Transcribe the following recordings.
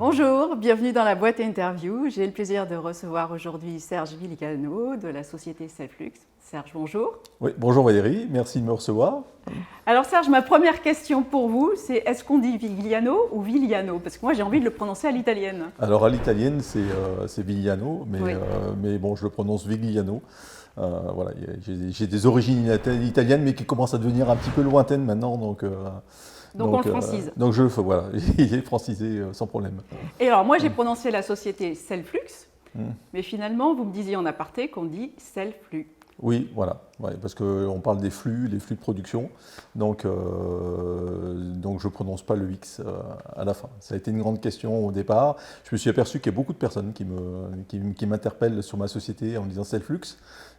Bonjour, bienvenue dans la boîte interview. J'ai le plaisir de recevoir aujourd'hui Serge Villano de la société Selflux. Serge, bonjour. Oui, bonjour Valérie, merci de me recevoir. Alors Serge, ma première question pour vous, c'est est-ce qu'on dit Vigliano ou Vigliano? Parce que moi j'ai envie de le prononcer à l'italienne. Alors à l'italienne c'est Vigliano, Oui. mais bon je le prononce Vigliano. Voilà, j'ai des origines italiennes mais qui commencent à devenir un petit peu lointaines maintenant, Donc on le francise. donc je le fais, voilà, il est francisé sans problème. Et alors moi j'ai prononcé la société Selflux, mais finalement vous me disiez en aparté qu'on dit Selflux. Oui, voilà, ouais, parce qu'on parle des flux, les flux de production, donc je ne prononce pas le X à la fin. Ça a été une grande question au départ. Je me suis aperçu qu'il y a beaucoup de personnes qui m'interpellent sur ma société en me disant Selflux.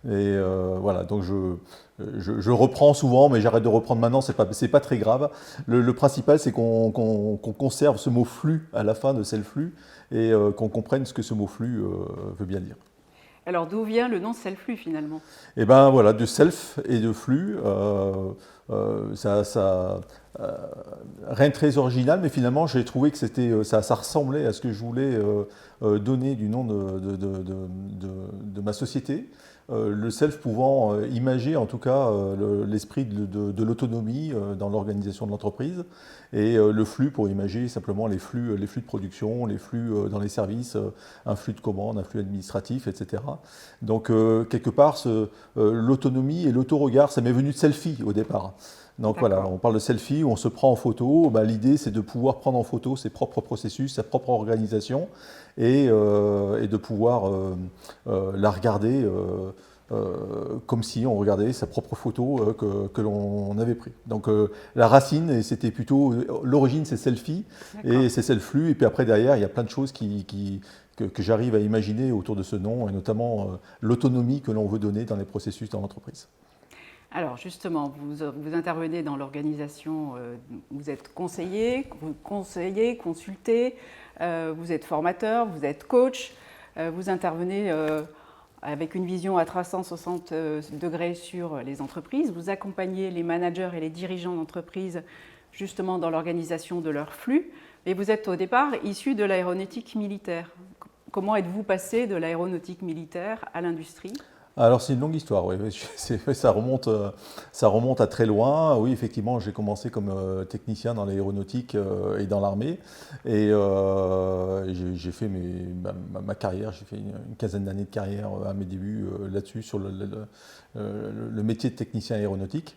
Et voilà, donc je reprends souvent, mais j'arrête de reprendre maintenant, c'est pas très grave. Le principal, c'est qu'on conserve ce mot flux à la fin de Selflux et qu'on comprenne ce que ce mot flux veut bien dire. Alors d'où vient le nom Selflux finalement? Et ben voilà, de self et de flux, rien de très original, mais finalement j'ai trouvé que ça ressemblait à ce que je voulais donner du nom de ma société. Le self pouvant imager en tout cas l'esprit de l'autonomie dans l'organisation de l'entreprise et le flux pour imager simplement les flux de production, les flux dans les services, un flux de commande, un flux administratif, etc. Donc quelque part l'autonomie et l'auto-regard, ça m'est venu de selfie au départ. Donc voilà, on parle de selfie où on se prend en photo. Ben, l'idée, c'est de pouvoir prendre en photo ses propres processus, sa propre organisation et de pouvoir la regarder comme si on regardait sa propre photo que l'on avait pris. Donc la racine, et c'était plutôt l'origine, c'est selfie et c'est selflux. Et puis après derrière, il y a plein de choses que j'arrive à imaginer autour de ce nom et notamment l'autonomie que l'on veut donner dans les processus dans l'entreprise. Alors justement, vous intervenez dans l'organisation, vous êtes conseiller, consulté, vous êtes formateur, vous êtes coach, vous intervenez avec une vision à 360 degrés sur les entreprises, vous accompagnez les managers et les dirigeants d'entreprise justement dans l'organisation de leurs flux, et vous êtes au départ issu de l'aéronautique militaire. Comment êtes-vous passé de l'aéronautique militaire à l'industrie ? Alors c'est une longue histoire, oui. Ça remonte à très loin. Oui, effectivement, j'ai commencé comme technicien dans l'aéronautique et dans l'armée. Et j'ai fait ma carrière, j'ai fait une quinzaine d'années de carrière à mes débuts là-dessus, sur le métier de technicien aéronautique.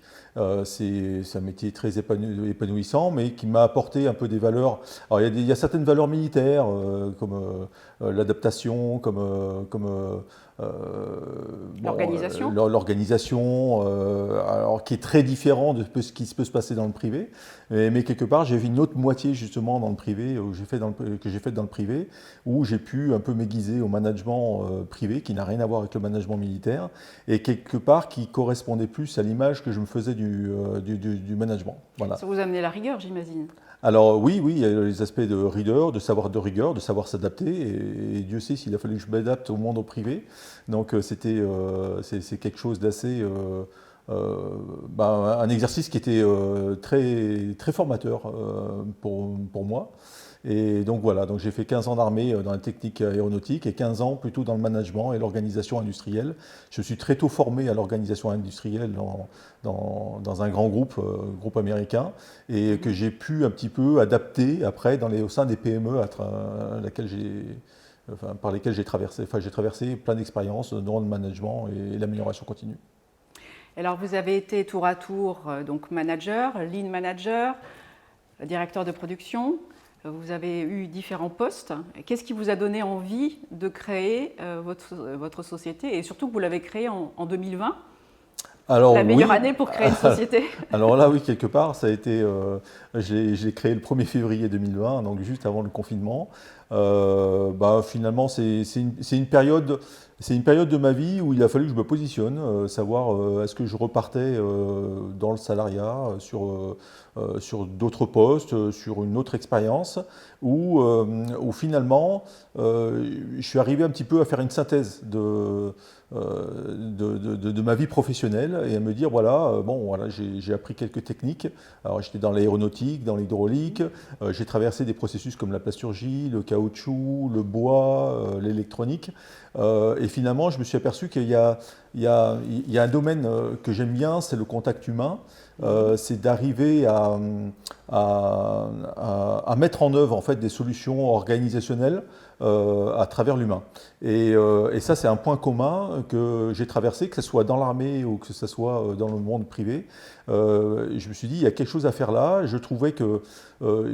C'est un métier très épanouissant, mais qui m'a apporté un peu des valeurs. Alors il y a certaines valeurs militaires, comme l'adaptation, l'organisation, alors qui est très différent de ce qui peut se passer dans le privé, mais quelque part j'ai vu une autre moitié justement dans le privé que j'ai fait dans le privé, où j'ai pu un peu m'aiguiser au management privé qui n'a rien à voir avec le management militaire et quelque part qui correspondait plus à l'image que je me faisais du management. Voilà. Ça vous a amené la rigueur, j'imagine. Alors oui, il y a les aspects de rigueur, de savoir s'adapter, et Dieu sait s'il a fallu que je m'adapte au monde au privé. Donc c'est quelque chose d'assez, un exercice qui était très, très formateur pour moi. Et donc voilà, donc j'ai fait 15 ans d'armée dans la technique aéronautique et 15 ans plutôt dans le management et l'organisation industrielle. Je suis très tôt formé à l'organisation industrielle dans un grand groupe américain, et que j'ai pu un petit peu adapter après au sein des PME par lesquelles j'ai traversé. Enfin, j'ai traversé plein d'expériences dans le management et l'amélioration continue. Alors vous avez été tour à tour donc manager, lean manager, directeur de production. Vous avez eu différents postes. Qu'est-ce qui vous a donné envie de créer votre société, et surtout que vous l'avez créée en 2020, la meilleure année pour créer une société? Alors là, oui, quelque part, ça a été. Je l'ai créé le 1er février 2020, donc juste avant le confinement. Finalement, c'est une période. C'est une période de ma vie où il a fallu que je me positionne, savoir est-ce que je repartais dans le salariat, sur d'autres postes, sur une autre expérience, où finalement je suis arrivé un petit peu à faire une synthèse de ma vie professionnelle et à me dire voilà, j'ai appris quelques techniques. Alors j'étais dans l'aéronautique, dans l'hydraulique, j'ai traversé des processus comme la plasturgie, le chaos caoutchouc, le bois, l'électronique. Et finalement, je me suis aperçu qu'il y a un domaine que j'aime bien, c'est le contact humain. C'est d'arriver à mettre en œuvre en fait, des solutions organisationnelles à travers l'humain. Et ça, c'est un point commun que j'ai traversé, que ce soit dans l'armée ou que ce soit dans le monde privé. Je me suis dit, il y a quelque chose à faire là. Je trouvais qu'il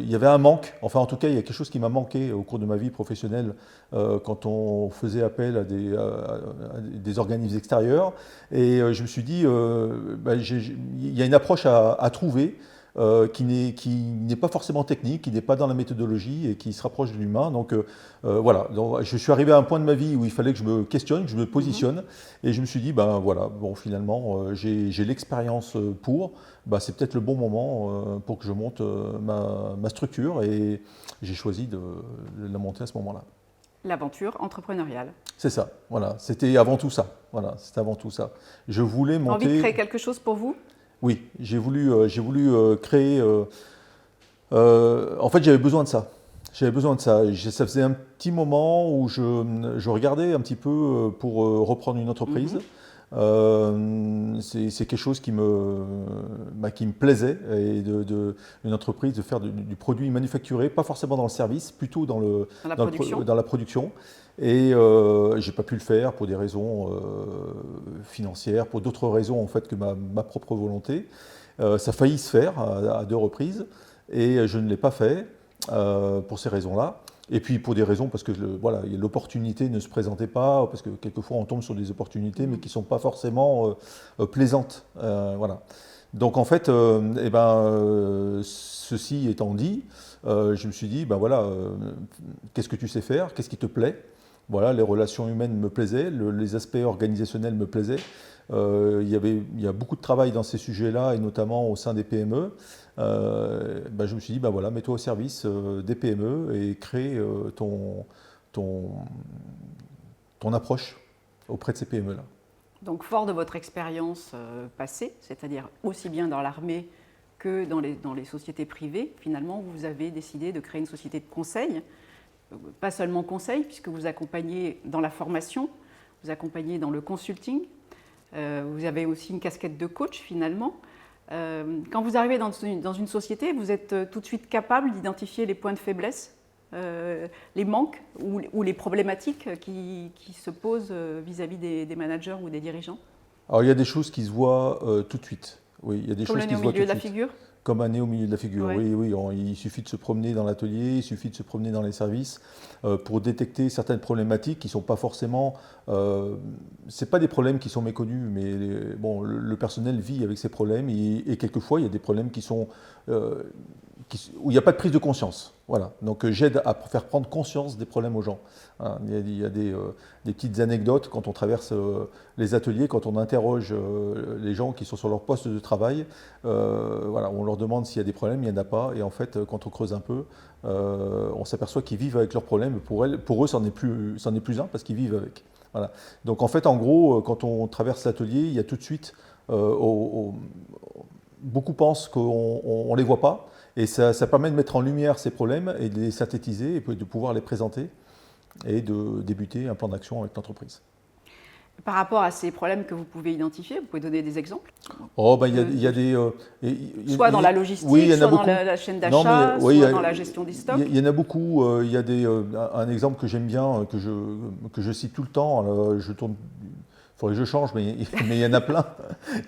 y avait un manque, enfin en tout cas, il y a quelque chose qui m'a manqué au cours de ma vie professionnelle quand on faisait appel à des organismes extérieurs. Et je me suis dit, il y a une approche à trouver qui n'est pas forcément technique, qui n'est pas dans la méthodologie et qui se rapproche de l'humain. Donc voilà, donc, je suis arrivé à un point de ma vie où il fallait que je me questionne, que je me positionne, et je me suis dit, ben voilà, bon finalement j'ai l'expérience pour, c'est peut-être le bon moment pour que je monte ma structure, et j'ai choisi de la monter à ce moment-là. L'aventure entrepreneuriale. C'est ça, voilà, c'était avant tout ça. Voilà, c'était avant tout ça. Je voulais monter. Envie de créer quelque chose pour vous ? Oui, j'ai voulu créer. En fait, j'avais besoin de ça. J'avais besoin de ça. Ça faisait un petit moment où je regardais un petit peu pour reprendre une entreprise. C'est quelque chose qui me plaisait, et une entreprise, de faire du produit manufacturé, pas forcément dans le service, plutôt dans la production. Et j'ai pas pu le faire pour des raisons financières, pour d'autres raisons en fait que ma propre volonté. Ça a failli se faire à 2 reprises, et je ne l'ai pas fait pour ces raisons-là. Et puis pour des raisons, parce que voilà, l'opportunité ne se présentait pas, parce que quelquefois on tombe sur des opportunités, mais qui ne sont pas forcément plaisantes. Voilà. Donc en fait, ceci étant dit, je me suis dit, voilà, qu'est-ce que tu sais faire, qu'est-ce qui te plaît? Voilà, les relations humaines me plaisaient, les aspects organisationnels me plaisaient. Il y a beaucoup de travail dans ces sujets-là, et notamment au sein des PME. Je me suis dit, voilà, mets-toi au service des PME et crée ton approche auprès de ces PME-là. Donc, fort de votre expérience passée, c'est-à-dire aussi bien dans l'armée que dans les sociétés privées, finalement, vous avez décidé de créer une société de conseil. Pas seulement conseil, puisque vous accompagnez dans la formation, vous accompagnez dans le consulting, vous avez aussi une casquette de coach finalement. Quand vous arrivez dans une société, vous êtes tout de suite capable d'identifier les points de faiblesse, les manques ou les problématiques qui se posent vis-à-vis des managers ou des dirigeants. Alors il y a des choses qui se voient tout de suite. Oui, il y a des choses qui se voient tout de suite. Comme le nez au milieu de la figure ? Comme un nez au milieu de la figure, oui. Il suffit de se promener dans l'atelier, il suffit de se promener dans les services pour détecter certaines problématiques qui ne sont pas forcément... c'est pas des problèmes qui sont méconnus, mais le personnel vit avec ces problèmes, et quelquefois il y a des problèmes qui sont... où il n'y a pas de prise de conscience. Voilà. Donc j'aide à faire prendre conscience des problèmes aux gens. Hein, il y a des petites anecdotes quand on traverse les ateliers, quand on interroge les gens qui sont sur leur poste de travail. Voilà, on leur demande s'il y a des problèmes, il n'y en a pas. Et en fait, quand on creuse un peu, on s'aperçoit qu'ils vivent avec leurs problèmes. Pour eux, c'en est plus un, parce qu'ils vivent avec. Voilà. Donc en fait, en gros, quand on traverse l'atelier, il y a tout de suite... beaucoup pensent qu'on ne les voit pas. Et ça permet de mettre en lumière ces problèmes et de les synthétiser et de pouvoir les présenter et de débuter un plan d'action avec l'entreprise. Par rapport à ces problèmes que vous pouvez identifier, vous pouvez donner des exemples ? Il y a des... soit dans la logistique, oui, soit dans la chaîne d'achat, soit dans la gestion des stocks. Il y en a beaucoup. Il y a un exemple que j'aime bien, que je cite tout le temps. Je tourne... Il faudrait que je change, mais il y en a plein.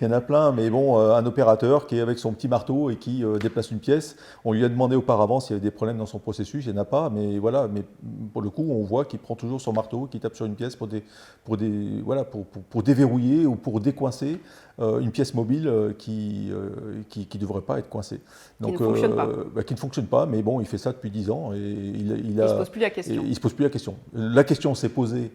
Il y en a plein, mais bon, un opérateur qui est avec son petit marteau et qui déplace une pièce, on lui a demandé auparavant s'il y avait des problèmes dans son processus, il n'y en a pas, mais voilà, mais pour le coup, on voit qu'il prend toujours son marteau, qu'il tape sur une pièce pour déverrouiller ou pour décoincer une pièce mobile qui ne devrait pas être coincée. Donc, qui ne fonctionne pas. Qui ne fonctionne pas, mais bon, il fait ça depuis 10 ans et il ne se pose plus la question. Il se pose plus la question. La question s'est posée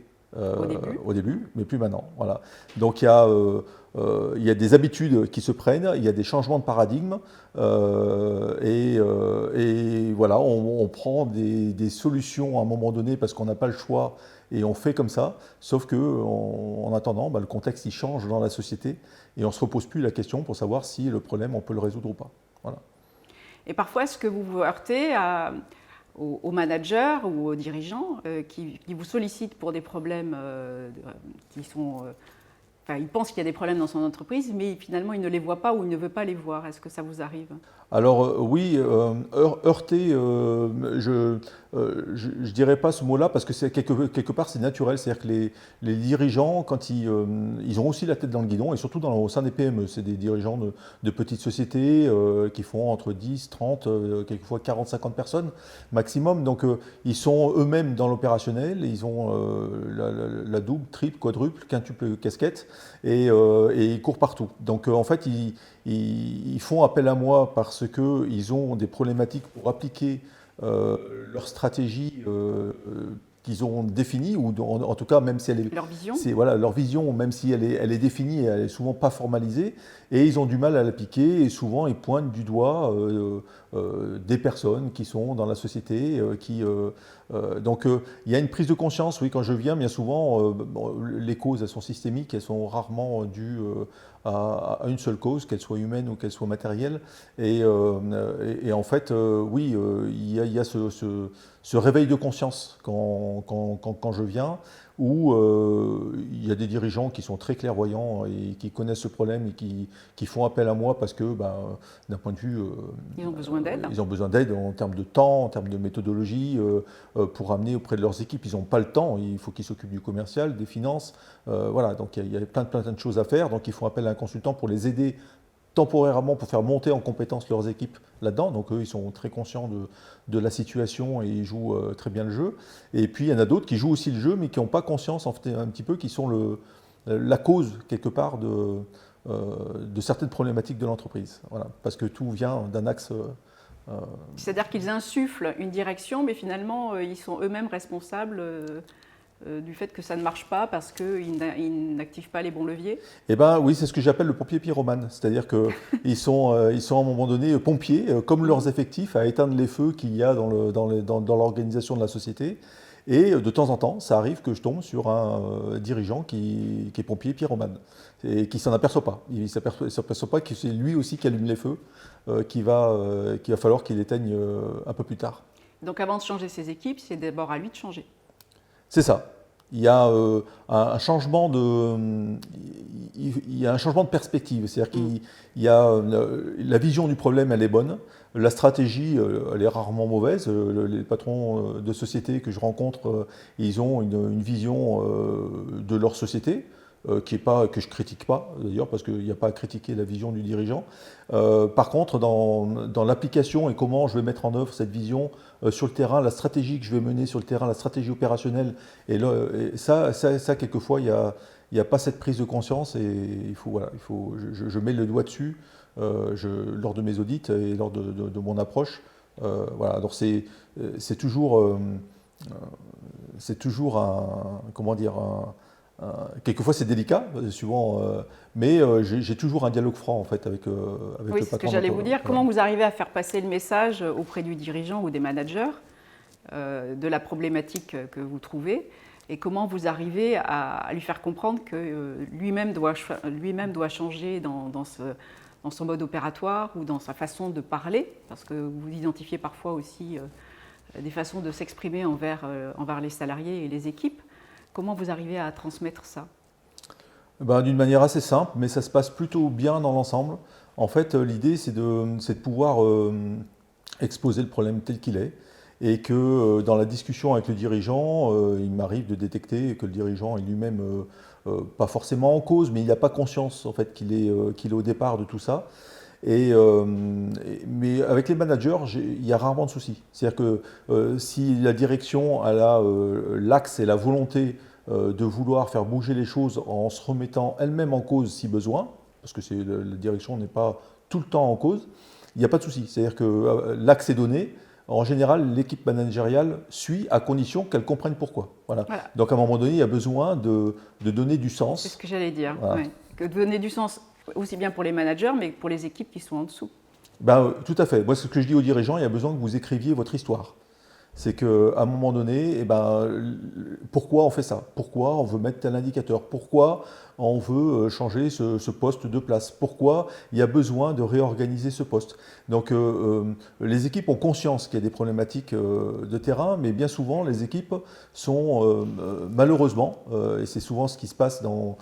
au début, mais plus maintenant. Voilà. Donc il y a des habitudes qui se prennent, il y a des changements de paradigme, et voilà, on prend des solutions à un moment donné parce qu'on n'a pas le choix et on fait comme ça, sauf qu'en attendant, le contexte il change dans la société et on ne se repose plus la question pour savoir si le problème on peut le résoudre ou pas. Voilà. Et parfois, est-ce que vous vous heurtez à aux managers ou aux dirigeants qui vous sollicitent pour des problèmes qui sont... Enfin, il pense qu'il y a des problèmes dans son entreprise, mais finalement, il ne les voit pas ou il ne veut pas les voir. Est-ce que ça vous arrive? Alors oui, heurter, je dirais pas ce mot-là parce que c'est quelque part c'est naturel, c'est-à-dire que les dirigeants, quand ils ont aussi la tête dans le guidon, et surtout au sein des PME, c'est des dirigeants de petites sociétés qui font entre 10, 30, quelquefois 40, 50 personnes maximum, donc ils sont eux-mêmes dans l'opérationnel, ils ont la double, triple, quadruple, quintuple casquette, et ils courent partout. Donc en fait, ils font appel à moi parce qu'ils ont des problématiques pour appliquer leur stratégie qu'ils ont définie, ou en tout cas, même si elle est... Leur vision? Voilà, leur vision, même si elle est définie, elle est souvent pas formalisée, et ils ont du mal à l'appliquer, et souvent ils pointent du doigt des personnes qui sont dans la société, donc il y a une prise de conscience, oui, quand je viens, bien souvent, les causes, elles sont systémiques, elles sont rarement dues à une seule cause, qu'elle soit humaine ou qu'elle soit matérielle, et en fait, oui, il y a ce réveil de conscience quand je viens, où il y a des dirigeants qui sont très clairvoyants et qui connaissent ce problème et qui font appel à moi parce que, d'un point de vue... ils ont besoin d'aide. Ils ont besoin d'aide en termes de temps, en termes de méthodologie, pour amener auprès de leurs équipes. Ils n'ont pas le temps, il faut qu'ils s'occupent du commercial, des finances. Voilà, donc il y a plein de choses à faire. Donc ils font appel à un consultant pour les aider temporairement, pour faire monter en compétence leurs équipes là-dedans. Donc eux, ils sont très conscients de la situation et ils jouent très bien le jeu. Et puis il y en a d'autres qui jouent aussi le jeu, mais qui n'ont pas conscience, en fait, un petit peu, qui sont la cause, quelque part, de certaines problématiques de l'entreprise. Voilà, parce que tout vient d'un axe... C'est-à-dire qu'ils insufflent une direction, mais finalement, ils sont eux-mêmes responsables du fait que ça ne marche pas parce qu'ils n'activent pas les bons leviers? Eh bien oui, c'est ce que j'appelle le pompier pyromane. C'est-à-dire qu'ils sont à un moment donné pompiers, comme leurs effectifs, à éteindre les feux qu'il y a dans l'organisation de la société. Et de temps en temps, ça arrive que je tombe sur un dirigeant qui est pompier pyromane et qui ne s'en aperçoit pas. Il ne s'aperçoit pas que c'est lui aussi qui allume les feux, qu'il va falloir qu'il éteigne un peu plus tard. Donc avant de changer ses équipes, c'est d'abord à lui de changer. C'est ça. Il y a un changement de perspective. C'est-à-dire qu'il y a la vision du problème, elle est bonne. La stratégie, elle est rarement mauvaise. Les patrons de société que je rencontre, ils ont une vision de leur société que je critique pas d'ailleurs, parce qu'il n'y a pas à critiquer la vision du dirigeant. Par contre, dans l'application et comment je vais mettre en œuvre cette vision sur le terrain, la stratégie que je vais mener sur le terrain, la stratégie opérationnelle, et ça quelquefois, il n'y a pas cette prise de conscience, et je mets le doigt dessus lors de mes audits et lors de mon approche. Voilà, donc c'est toujours quelquefois c'est délicat, souvent, mais j'ai toujours un dialogue franc en fait avec le patron. Oui, c'est ce que j'allais vous dire. Comment vous arrivez à faire passer le message auprès du dirigeant ou des managers de la problématique que vous trouvez, et comment vous arrivez à lui faire comprendre que lui-même doit changer dans son mode opératoire ou dans sa façon de parler, parce que vous identifiez parfois aussi des façons de s'exprimer envers les salariés et les équipes. Comment vous arrivez à transmettre ça? D'une manière assez simple, mais ça se passe plutôt bien dans l'ensemble. En fait, l'idée, c'est de pouvoir exposer le problème tel qu'il est, et que dans la discussion avec le dirigeant, il m'arrive de détecter que le dirigeant est lui-même pas forcément en cause, mais il n'a pas conscience en fait, qu'il est au départ de tout ça. Mais avec les managers, il y a rarement de soucis. C'est-à-dire que si la direction a l'axe et la volonté de vouloir faire bouger les choses en se remettant elle-même en cause si besoin, parce que la direction n'est pas tout le temps en cause, il n'y a pas de souci. C'est-à-dire que l'axe est donné. En général, l'équipe managériale suit à condition qu'elle comprenne pourquoi. Voilà. Donc à un moment donné, il y a besoin de donner du sens. C'est ce que j'allais dire. Voilà. Ouais. Que de donner du sens aussi bien pour les managers, mais pour les équipes qui sont en dessous. Tout à fait. Moi, ce que je dis aux dirigeants, il y a besoin que vous écriviez votre histoire. C'est qu'à un moment donné, eh ben, pourquoi on fait ça? Pourquoi on veut mettre tel indicateur? Pourquoi on veut changer ce poste de place? Pourquoi il y a besoin de réorganiser ce poste? Donc les équipes ont conscience qu'il y a des problématiques de terrain, mais bien souvent les équipes sont malheureusement, et c'est souvent ce qui se passe dans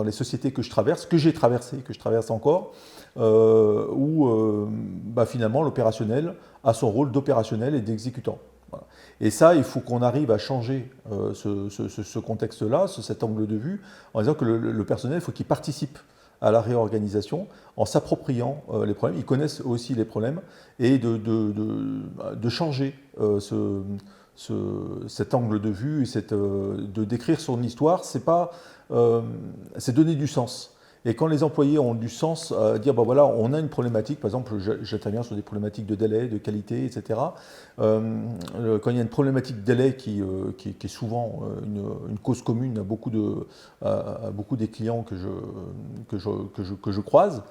les sociétés que je traverse, que j'ai traversées, que je traverse encore, où finalement l'opérationnel a son rôle d'opérationnel et d'exécutant. Voilà. Et ça, il faut qu'on arrive à changer ce contexte-là, cet angle de vue, en disant que le personnel, il faut qu'il participe à la réorganisation en s'appropriant les problèmes. Ils connaissent aussi les problèmes et de changer cet angle de vue, de décrire son histoire, c'est donner du sens. Et quand les employés ont du sens à dire, voilà, on a une problématique, par exemple, j'interviens sur des problématiques de délai, de qualité, etc. Quand il y a une problématique de délai qui est souvent une cause commune à beaucoup des clients que je croise,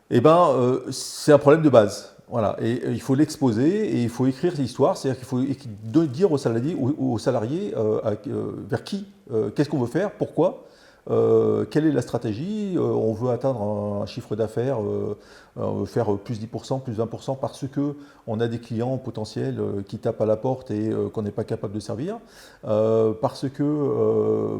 eh ben, c'est un problème de base. Voilà. Et il faut l'exposer et il faut écrire l'histoire, c'est-à-dire qu'il faut dire aux salariés vers qui, qu'est-ce qu'on veut faire, pourquoi. Quelle est la stratégie? On veut atteindre un chiffre d'affaires, on veut faire plus 10%, plus 20% parce qu'on a des clients potentiels qui tapent à la porte et qu'on n'est pas capable de servir. Parce que,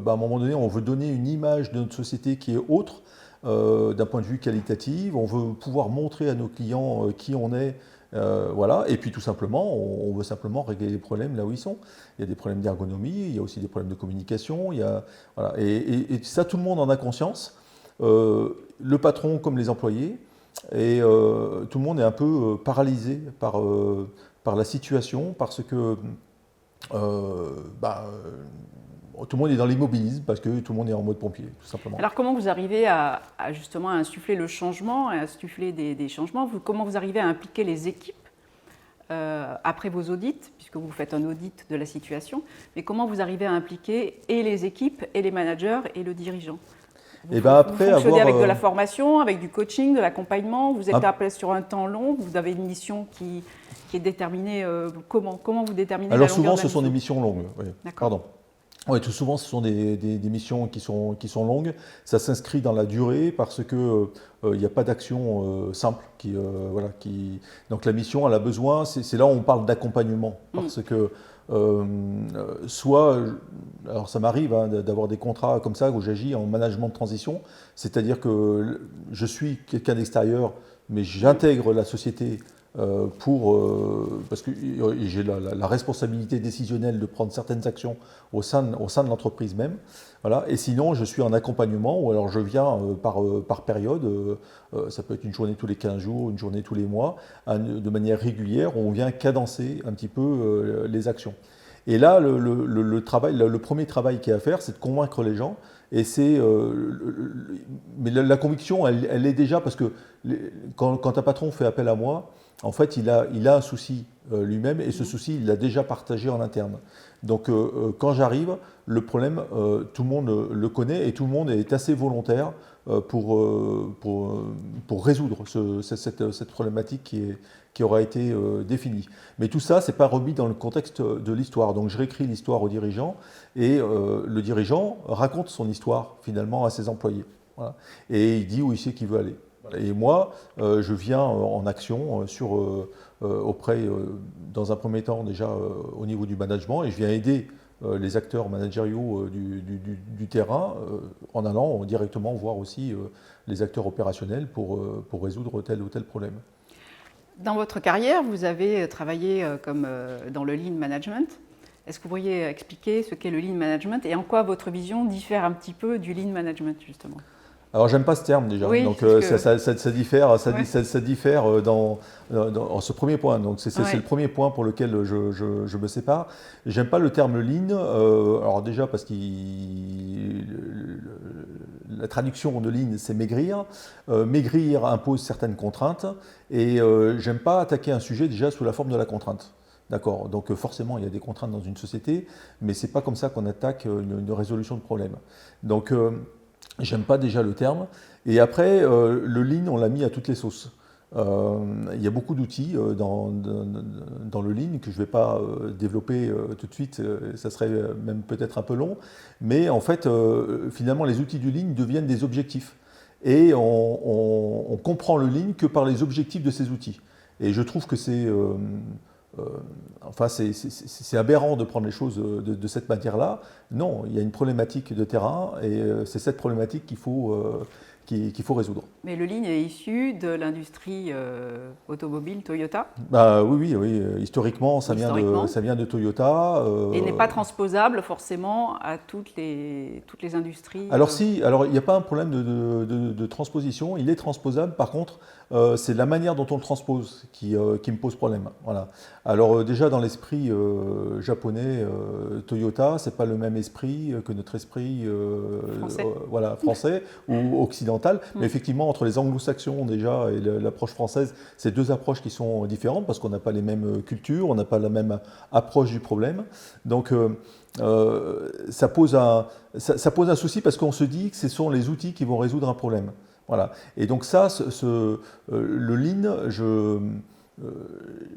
à un moment donné, on veut donner une image de notre société qui est autre d'un point de vue qualitatif. On veut pouvoir montrer à nos clients qui on est. Voilà. Et puis tout simplement, on veut simplement régler les problèmes là où ils sont. Il y a des problèmes d'ergonomie, il y a aussi des problèmes de communication. Voilà. Et ça, tout le monde en a conscience, le patron comme les employés. Et tout le monde est un peu paralysé par la situation parce que tout le monde est dans l'immobilisme parce que tout le monde est en mode pompier, tout simplement. Alors comment vous arrivez à justement à insuffler le changement, à insuffler des changements? Comment vous arrivez à impliquer les équipes après vos audits, puisque vous faites un audit de la situation, mais comment vous arrivez à impliquer et les équipes, et les managers, et le dirigeant? Vous fonctionnez avec de la formation, avec du coaching, de l'accompagnement, vous êtes appelé sur un temps long, vous avez une mission qui est déterminée, comment vous déterminez la longueur de la mission? Alors souvent ce sont des missions longues, oui. Pardon. Oui, tout souvent, ce sont des missions qui sont longues. Ça s'inscrit dans la durée parce que il n'y a pas d'action simple. Donc la mission, elle a besoin. C'est là où on parle d'accompagnement parce que alors ça m'arrive d'avoir des contrats comme ça où j'agis en management de transition, c'est-à-dire que je suis quelqu'un d'extérieur, mais j'intègre la société. Parce que j'ai la responsabilité décisionnelle de prendre certaines actions au sein de l'entreprise même. Voilà. Et sinon, je suis en accompagnement, ou alors je viens par période, ça peut être une journée tous les 15 jours, une journée tous les mois, de manière régulière, où on vient cadencer un petit peu les actions. Et là, le premier travail qu'il y a à faire, c'est de convaincre les gens. Et mais la conviction, elle est déjà, parce que quand un patron fait appel à moi, en fait, il a un souci lui-même et ce souci, il l'a déjà partagé en interne. Donc, quand j'arrive, le problème, tout le monde le connaît et tout le monde est assez volontaire pour résoudre cette problématique qui aura été définie. Mais tout ça, ce n'est pas remis dans le contexte de l'histoire. Donc, je réécris l'histoire au dirigeant et le dirigeant raconte son histoire finalement à ses employés. Voilà. Et il dit où il sait qu'il veut aller. Et moi, je viens en action dans un premier temps déjà au niveau du management, et je viens aider les acteurs managériaux du terrain en allant directement voir aussi les acteurs opérationnels pour résoudre tel ou tel problème. Dans votre carrière, vous avez travaillé comme dans le Lean Management. Est-ce que vous pourriez expliquer ce qu'est le Lean Management et en quoi votre vision diffère un petit peu du Lean Management justement? Alors j'aime pas ce terme déjà, oui, donc ça diffère dans ce premier point. Donc c'est le premier point pour lequel je me sépare. J'aime pas le terme lean. Alors déjà parce que la traduction de lean c'est maigrir. Maigrir impose certaines contraintes et j'aime pas attaquer un sujet déjà sous la forme de la contrainte. D'accord. Donc forcément il y a des contraintes dans une société, mais c'est pas comme ça qu'on attaque une résolution de problème. Donc j'aime pas déjà le terme. Et après, le lean, on l'a mis à toutes les sauces. Il y a beaucoup d'outils dans le Lean que je ne vais pas développer tout de suite, ça serait même peut-être un peu long, mais en fait, finalement, les outils du Lean deviennent des objectifs. Et on comprend le Lean que par les objectifs de ces outils. Et je trouve que c'est aberrant de prendre les choses de cette manière-là. Non, il y a une problématique de terrain et c'est cette problématique qu'il faut résoudre. Mais le Lean est issu de l'industrie automobile Toyota. Bah, oui. Historiquement, ça vient de Toyota. Et n'est pas transposable forcément à toutes les industries. Alors il n'y a pas un problème de transposition, il est transposable. Par contre, c'est la manière dont on le transpose qui me pose problème. Voilà. Alors déjà dans l'esprit japonais, Toyota, c'est pas le même esprit que notre esprit français ou occidental. Mais effectivement, entre les anglo-saxons déjà et l'approche française, c'est deux approches qui sont différentes parce qu'on n'a pas les mêmes cultures, on n'a pas la même approche du problème. Donc ça pose un souci parce qu'on se dit que ce sont les outils qui vont résoudre un problème. Voilà. Et donc ça, le Lean,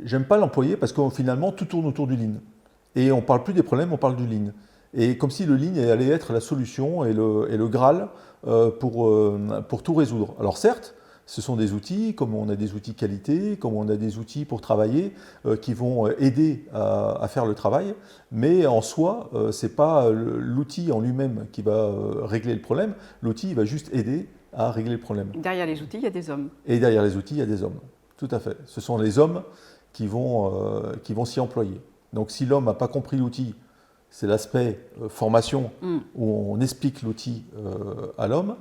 j'aime pas l'employer parce que finalement tout tourne autour du Lean. Et on ne parle plus des problèmes, on parle du Lean. Et comme si le Lean allait être la solution et le Graal pour tout résoudre. Alors certes, ce sont des outils, comme on a des outils qualité, comme on a des outils pour travailler, qui vont aider à faire le travail, mais en soi, ce n'est pas l'outil en lui-même qui va régler le problème, l'outil va juste aider à régler le problème. Derrière les outils, il y a des hommes. Et derrière les outils, il y a des hommes. Tout à fait. Ce sont les hommes qui vont s'y employer. Donc si l'homme n'a pas compris l'outil, c'est l'aspect formation où on explique l'outil à l'homme.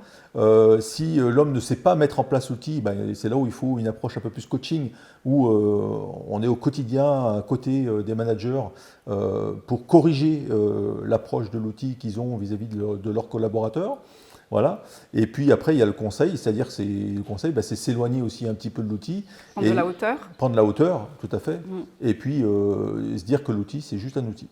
Si l'homme ne sait pas mettre en place l'outil, ben, c'est là où il faut une approche un peu plus coaching, où on est au quotidien à côté des managers pour corriger l'approche de l'outil qu'ils ont vis-à-vis de leurs collaborateurs. Voilà. Et puis après, il y a le conseil, c'est-à-dire que le conseil, c'est s'éloigner aussi un petit peu de l'outil. Prendre de la hauteur. Prendre de la hauteur, tout à fait. Et puis se dire que l'outil, c'est juste un outil.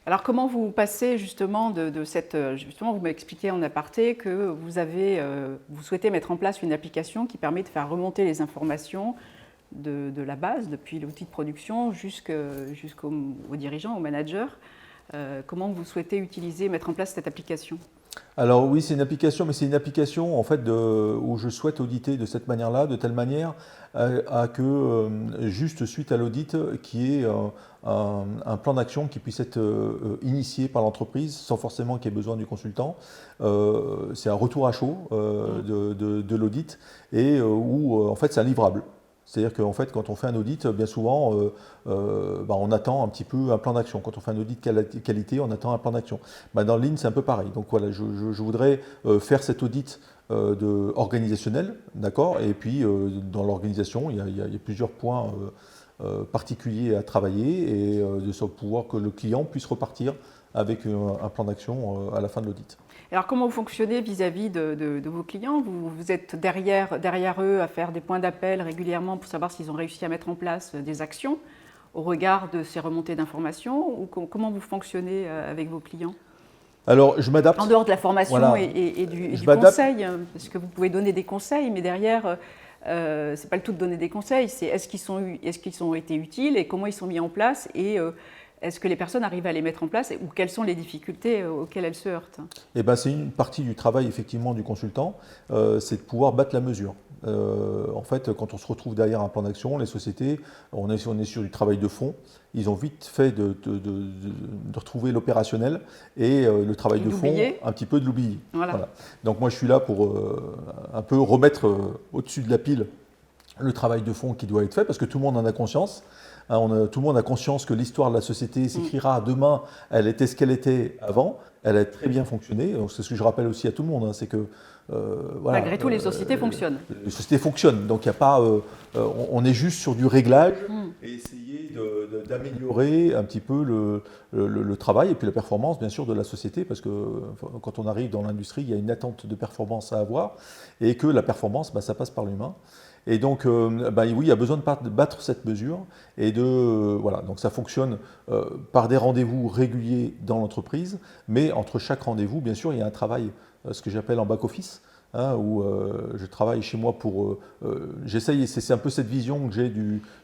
Alors comment vous passez justement de cette... Justement, vous m'expliquez en aparté que vous souhaitez mettre en place une application qui permet de faire remonter les informations de la base, depuis l'outil de production, jusqu'aux dirigeants, aux managers. Comment vous souhaitez mettre en place cette application ? Alors oui, c'est une application, mais c'est une application en fait où je souhaite auditer de cette manière-là, de telle manière à que juste suite à l'audit, qu'il y ait un plan d'action qui puisse être initié par l'entreprise sans forcément qu'il y ait besoin du consultant. C'est un retour à chaud de l'audit et où en fait c'est un livrable. C'est-à-dire qu'en fait, quand on fait un audit, bien souvent, on attend un petit peu un plan d'action. Quand on fait un audit qualité, on attend un plan d'action. Dans le Lean, c'est un peu pareil. Donc voilà, je voudrais faire cet audit organisationnel, d'accord. Et puis, dans l'organisation, il y a plusieurs points particuliers à travailler et de sorte pouvoir que le client puisse repartir avec un plan d'action à la fin de l'audit. Alors comment vous fonctionnez vis-à-vis de vos clients ? Vous êtes derrière eux à faire des points d'appel régulièrement pour savoir s'ils ont réussi à mettre en place des actions au regard de ces remontées d'informations ou comment vous fonctionnez avec vos clients ? Alors, je m'adapte. En dehors de la formation voilà. et du conseil, parce que vous pouvez donner des conseils, mais derrière, c'est pas le tout de donner des conseils, c'est est-ce qu'ils ont été utiles et comment ils sont mis en place et est-ce que les personnes arrivent à les mettre en place ou quelles sont les difficultés auxquelles elles se heurtent ? C'est une partie du travail effectivement du consultant, c'est de pouvoir battre la mesure. En fait, quand on se retrouve derrière un plan d'action, les sociétés, on est sur du travail de fond. Ils ont vite fait de retrouver l'opérationnel et le travail de fond, un petit peu de l'oublier. Voilà. Donc moi, je suis là pour un peu remettre au-dessus de la pile le travail de fond qui doit être fait parce que tout le monde en a conscience. Tout le monde a conscience que l'histoire de la société s'écrira demain, elle était ce qu'elle était avant, elle a très bien fonctionné. Donc, c'est ce que je rappelle aussi à tout le monde, c'est que malgré tout, les sociétés fonctionnent. Les sociétés fonctionnent, donc il n'y a pas, on est juste sur du réglage et essayer d'améliorer un petit peu le travail et puis la performance bien sûr de la société parce que quand on arrive dans l'industrie, il y a une attente de performance à avoir et que la performance, ça passe par l'humain. Et donc, oui, il y a besoin de battre cette mesure et voilà. Donc, ça fonctionne par des rendez-vous réguliers dans l'entreprise, mais entre chaque rendez-vous, bien sûr, il y a un travail, ce que j'appelle en back-office, hein, où je travaille chez moi pour... j'essaye, c'est un peu cette vision que j'ai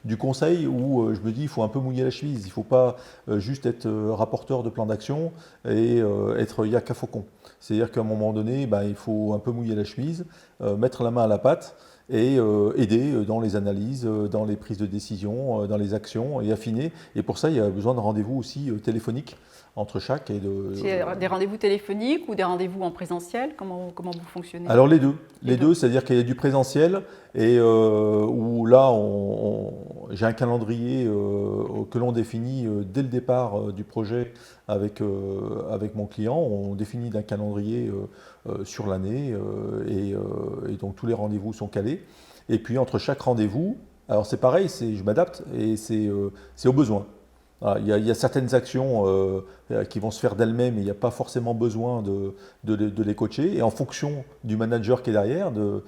du conseil, où je me dis il faut un peu mouiller la chemise, il ne faut pas juste être rapporteur de plan d'action et être yak à faucon. C'est-à-dire qu'à un moment donné, ben, il faut un peu mouiller la chemise, mettre la main à la pâte, et aider dans les analyses, dans les prises de décision, dans les actions et affiner. Et pour ça, il y a besoin de rendez-vous aussi téléphoniques entre chaque. C'est des rendez-vous téléphoniques ou des rendez-vous en présentiel? Comment vous fonctionnez? Alors les deux. Les deux, c'est-à-dire qu'il y a du présentiel et où là, j'ai un calendrier que l'on définit dès le départ du projet avec mon client. On définit d'un calendrier sur l'année et donc tous les rendez-vous sont calés. Et puis entre chaque rendez-vous, alors c'est pareil, je m'adapte et c'est au besoin. Voilà, il y a certaines actions qui vont se faire d'elles-mêmes et il n'y a pas forcément besoin de les coacher. Et en fonction du manager qui est derrière, de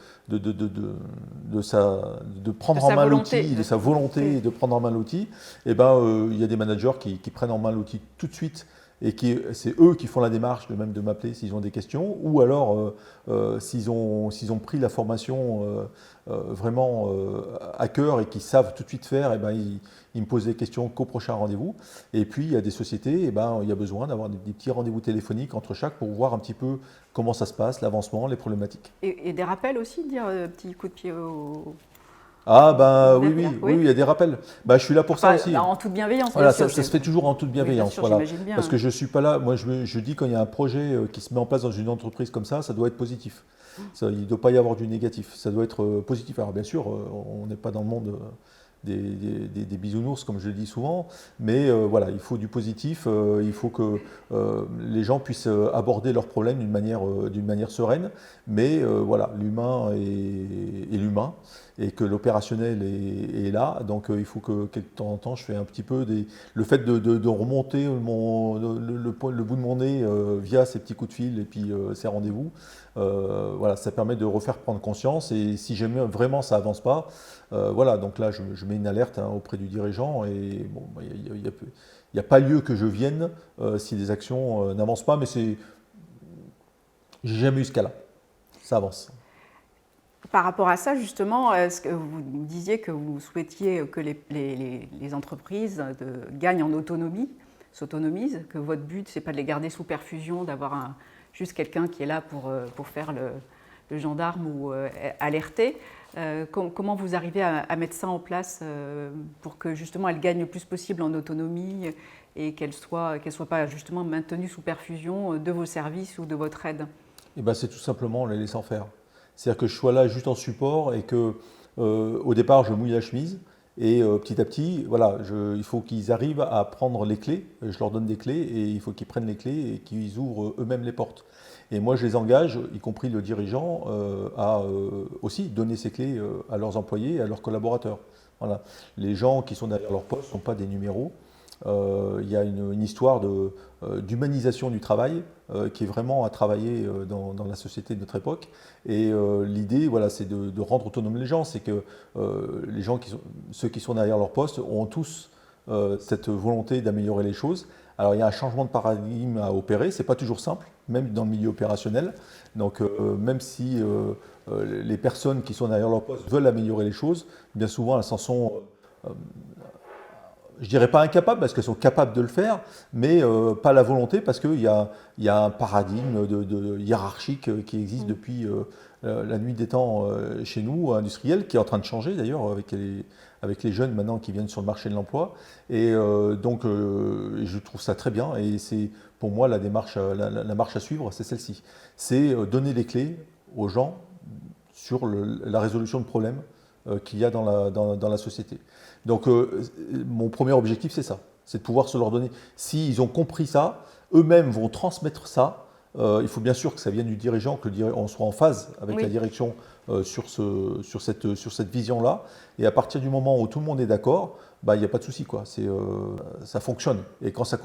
prendre en main l'outil, de sa volonté de prendre en main l'outil, eh ben, il y a des managers qui prennent en main l'outil tout de suite et c'est eux qui font la démarche de m'appeler s'ils ont des questions, ou alors s'ils ont pris la formation vraiment à cœur et qu'ils savent tout de suite faire, et ben, ils me posent des questions qu'au prochain rendez-vous. Et puis il y a des sociétés, et ben, il y a besoin d'avoir des petits rendez-vous téléphoniques entre chaque pour voir un petit peu comment ça se passe, l'avancement, les problématiques. Et des rappels aussi, dire petit coup de pied au... Ah ben oui, il y a des rappels. Ben, je suis là pour ça aussi. En toute bienveillance. Voilà, bien sûr, ça se fait toujours en toute bienveillance. Oui, bien sûr, voilà. bien, Parce que je ne suis pas là, moi je dis quand il y a un projet qui se met en place dans une entreprise comme ça doit être positif. Il ne doit pas y avoir du négatif, ça doit être positif. Alors bien sûr, on n'est pas dans le monde des bisounours, comme je le dis souvent, mais voilà, il faut du positif, il faut que les gens puissent aborder leurs problèmes d'une manière sereine, mais voilà, l'humain est l'humain, et que l'opérationnel est là, donc il faut que de temps en temps je fais un petit peu le fait de remonter le bout de mon nez via ces petits coups de fil et puis ces rendez-vous, voilà, ça permet de refaire prendre conscience, et si jamais vraiment ça avance pas, voilà, donc là je mets une alerte auprès du dirigeant, et bon, il n'y a pas lieu que je vienne si les actions n'avancent pas, mais j'ai jamais eu ce cas-là, ça avance. Par rapport à ça, justement, est-ce que vous disiez que vous souhaitiez que les entreprises gagnent en autonomie, s'autonomisent, que votre but, ce n'est pas de les garder sous perfusion, d'avoir juste quelqu'un qui est là pour faire le gendarme ou alerter. Comment vous arrivez à mettre ça en place pour que justement elles gagnent le plus possible en autonomie et qu'elles soient pas justement maintenues sous perfusion de vos services ou de votre aide? Eh ben, c'est tout simplement en les laissant faire. C'est-à-dire que je sois là juste en support et que au départ je mouille la chemise et petit à petit, voilà, il faut qu'ils arrivent à prendre les clés. Je leur donne des clés et il faut qu'ils prennent les clés et qu'ils ouvrent eux-mêmes les portes. Et moi je les engage, y compris le dirigeant, à aussi donner ces clés à leurs employés et à leurs collaborateurs. Voilà. Les gens qui sont derrière leur poste ne sont pas des numéros. Il y a une histoire d'humanisation du travail qui est vraiment à travailler dans la société de notre époque. Et l'idée, voilà, c'est de rendre autonomes les gens. C'est que les gens ceux qui sont derrière leur poste ont tous cette volonté d'améliorer les choses. Alors il y a un changement de paradigme à opérer, c'est pas toujours simple, même dans le milieu opérationnel. Donc même si les personnes qui sont derrière leur poste veulent améliorer les choses, bien souvent elles s'en sont je dirais pas incapables, parce qu'elles sont capables de le faire, mais pas la volonté, parce qu'il y a un paradigme hiérarchique qui existe depuis la nuit des temps chez nous, industriels, qui est en train de changer d'ailleurs avec les jeunes maintenant qui viennent sur le marché de l'emploi. Et donc je trouve ça très bien, et c'est pour moi la marche à suivre, c'est celle-ci. C'est donner les clés aux gens sur la résolution de problèmes qu'il y a dans la société. Donc mon premier objectif, c'est ça, c'est de pouvoir se leur donner. S'ils ont compris ça, eux-mêmes vont transmettre ça. Il faut bien sûr que ça vienne du dirigeant, on soit en phase avec la direction sur cette vision-là. Et à partir du moment où tout le monde est d'accord, il n'y a pas de souci, quoi. Ça fonctionne. Et quand ça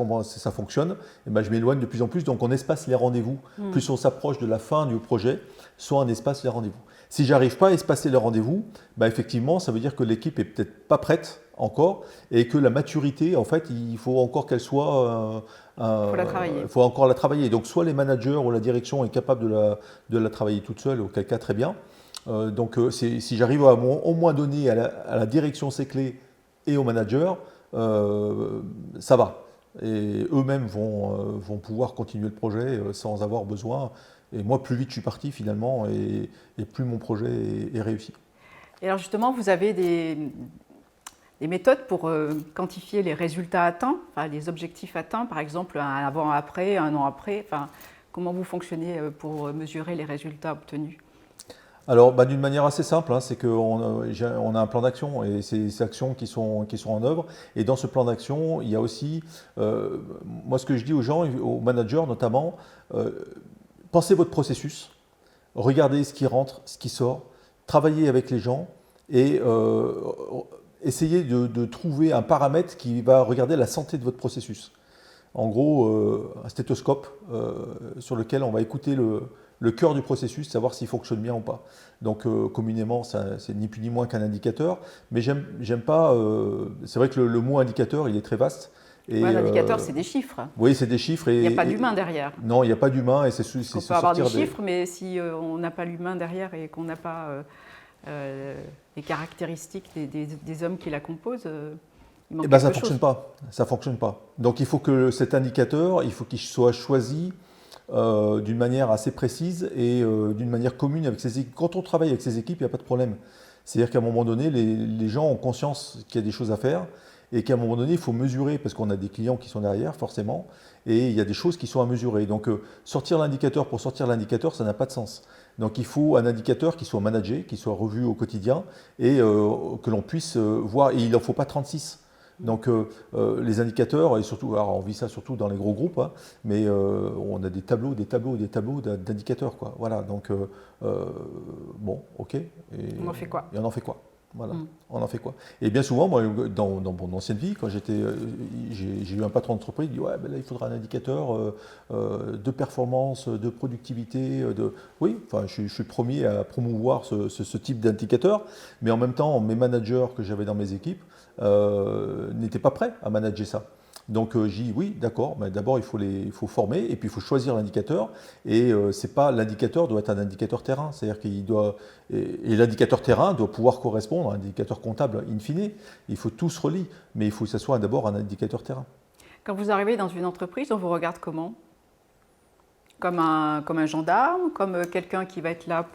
fonctionne, je m'éloigne de plus en plus. Donc on espace les rendez-vous. Plus on s'approche de la fin du projet, soit on espace les rendez-vous. Si j'arrive pas à espacer les rendez-vous, effectivement, ça veut dire que l'équipe est peut-être pas prête encore, et que la maturité, en fait, il faut encore qu'elle soit... faut la travailler. Il faut encore la travailler. Donc soit les managers ou la direction est capable de la travailler toute seule, auquel cas très bien. Si j'arrive à au moins donner à la direction ces clés et aux managers, ça va. Et eux-mêmes vont pouvoir continuer le projet sans avoir besoin. Et moi, plus vite je suis parti finalement, et plus mon projet est réussi. Et alors justement, vous avez des méthodes pour quantifier les résultats atteints, enfin, les objectifs atteints, par exemple un avant-après, un an après. Enfin, comment vous fonctionnez pour mesurer les résultats obtenus? Alors, d'une manière assez simple, hein, c'est qu'on a un plan d'action et ces actions qui sont en œuvre. Et dans ce plan d'action, il y a aussi, moi ce que je dis aux gens, aux managers notamment, pensez votre processus, regardez ce qui rentre, ce qui sort, travaillez avec les gens et essayez de trouver un paramètre qui va regarder la santé de votre processus. En gros, un stéthoscope sur lequel on va écouter le cœur du processus, savoir s'il fonctionne bien ou pas. Donc communément, c'est ni plus ni moins qu'un indicateur, mais j'aime pas. C'est vrai que le mot indicateur, il est très vaste. L'indicateur, c'est des chiffres. Oui, c'est des chiffres. Il n'y a pas d'humain derrière. Non, il n'y a pas d'humain et c'est on peut avoir des chiffres, mais si on n'a pas l'humain derrière et qu'on n'a pas les caractéristiques des hommes qui la composent, il manque quelque chose. Ça fonctionne pas. Donc il faut que cet indicateur, il faut qu'il soit choisi d'une manière assez précise et d'une manière commune avec ses équipes. Quand on travaille avec ses équipes, il n'y a pas de problème. C'est-à-dire qu'à un moment donné, les gens ont conscience qu'il y a des choses à faire et qu'à un moment donné, il faut mesurer parce qu'on a des clients qui sont derrière, forcément, et il y a des choses qui sont à mesurer. Donc sortir l'indicateur pour sortir l'indicateur, ça n'a pas de sens. Donc il faut un indicateur qui soit managé, qui soit revu au quotidien et que l'on puisse voir. Et il n'en faut pas 36. Donc les indicateurs, et surtout, alors on vit ça surtout dans les gros groupes, hein, mais on a des tableaux d'indicateurs, quoi. Voilà, donc bon, ok. Et on en fait quoi? Et on en fait quoi? Voilà, on en fait quoi? Et bien souvent, moi, dans mon ancienne vie, quand j'ai eu un patron d'entreprise, il dit ouais, ben là, il faudra un indicateur de performance, de productivité, oui, enfin, je suis le premier à promouvoir ce type d'indicateur, mais en même temps, mes managers que j'avais dans mes équipes n'étaient pas prêts à manager ça. Donc j'ai dit oui, d'accord, mais d'abord il faut former et puis il faut choisir l'indicateur. Et c'est pas l'indicateur doit être un indicateur terrain, c'est-à-dire qu'il doit et l'indicateur terrain doit pouvoir correspondre à un indicateur comptable in fine. Il faut tout se relie, mais il faut que ça soit d'abord un indicateur terrain. Quand vous arrivez dans une entreprise, on vous regarde comment? Comme un gendarme, comme quelqu'un qui va être là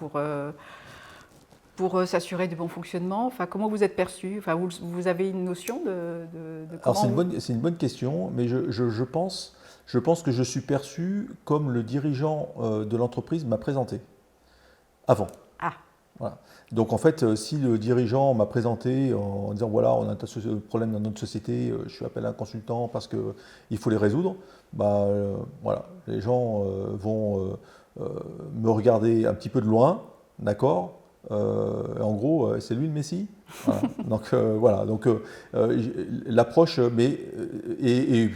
pour s'assurer du bon fonctionnement? Enfin, comment vous êtes perçu? Enfin, vous avez une notion de comment... Alors c'est une bonne question, mais je pense que je suis perçu comme le dirigeant de l'entreprise m'a présenté avant. Ah. Voilà. Donc en fait, si le dirigeant m'a présenté en disant voilà, on a un problème dans notre société, je suis appelé un consultant parce qu'il faut les résoudre, voilà, les gens vont me regarder un petit peu de loin, d'accord? En gros, c'est lui le Messie. Voilà. Donc voilà. Donc l'approche, et puis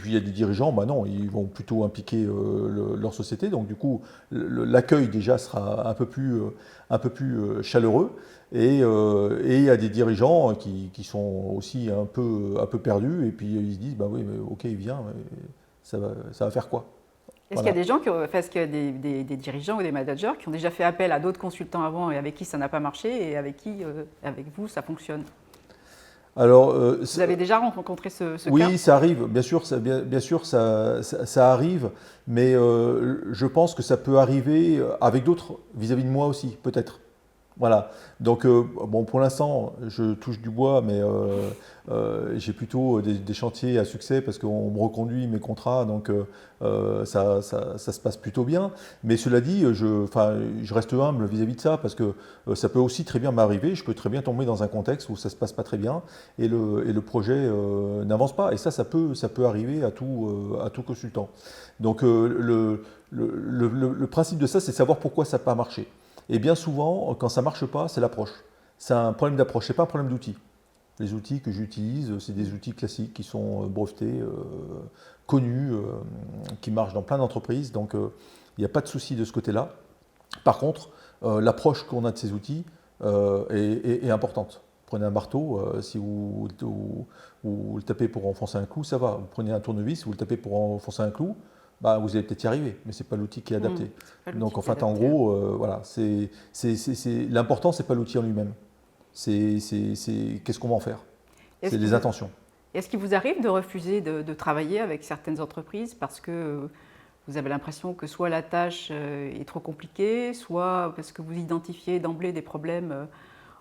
il y a des dirigeants, non, ils vont plutôt impliquer leur société. Donc du coup, l'accueil déjà sera un peu plus chaleureux. Et il y a des dirigeants qui sont aussi un peu perdus. Et puis ils se disent oui, mais ok, il vient, mais ça va faire quoi? Est-ce qu'il y a des gens est-ce qu'il y a des dirigeants ou des managers qui ont déjà fait appel à d'autres consultants avant et avec qui ça n'a pas marché et avec qui, avec vous, ça fonctionne? Alors, vous avez déjà rencontré ce cas? Oui, ça arrive, bien sûr, ça arrive, mais je pense que ça peut arriver avec d'autres vis-à-vis de moi aussi, peut-être. Voilà. Donc, bon, pour l'instant, je touche du bois, mais j'ai plutôt des chantiers à succès parce qu'on me reconduit mes contrats, donc ça se passe plutôt bien. Mais cela dit, je reste humble vis-à-vis de ça parce que ça peut aussi très bien m'arriver. Je peux très bien tomber dans un contexte où ça se passe pas très bien et le projet n'avance pas. Et ça peut arriver à tout consultant. Donc, le principe de ça, c'est de savoir pourquoi ça n'a pas marché. Et bien souvent, quand ça ne marche pas, c'est l'approche. C'est un problème d'approche, ce n'est pas un problème d'outils. Les outils que j'utilise, c'est des outils classiques qui sont brevetés, connus, qui marchent dans plein d'entreprises. Donc, il n'y a pas de souci de ce côté-là. Par contre, l'approche qu'on a de ces outils est importante. Prenez un marteau, si vous le tapez pour enfoncer un clou, ça va. Vous prenez un tournevis, vous le tapez pour enfoncer un clou, bah, vous allez peut-être y arriver, mais ce n'est pas l'outil qui est adapté. Donc en fait, en gros, voilà, l'important, ce n'est pas l'outil en lui-même. C'est qu'est-ce qu'on va en faire. C'est les intentions. Est-ce qu'il vous arrive de refuser de travailler avec certaines entreprises parce que vous avez l'impression que soit la tâche est trop compliquée, soit parce que vous identifiez d'emblée des problèmes